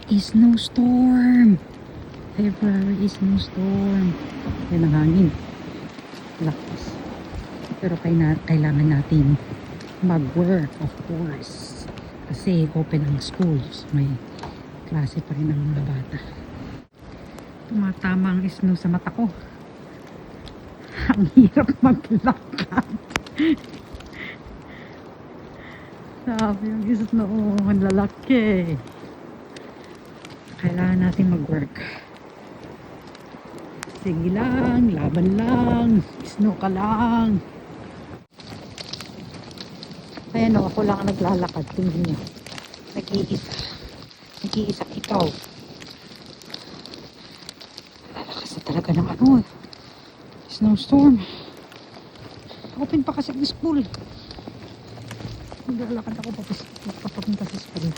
Snowstorm. February snowstorm. Yan ang hangin. Lakas. Pero kailangan natin mag-work, of course. Kasi open ang schools. May klase pa rin ang mga bata. Tumatama ang snow sa mata ko. Ang hirap maglakad. Sabi yung snow, ang lalaki. Kailangan natin mag-work. Sige lang, laban lang, snow ka lang. Ayan o, ako lang ang naglalakad. Tingnan nyo. Nag-iisa. Nag-iisa ikaw. Lalakas na talaga ng ano. Snowstorm. Open pa kasi ang school. Naglalakad ako papunta sa school.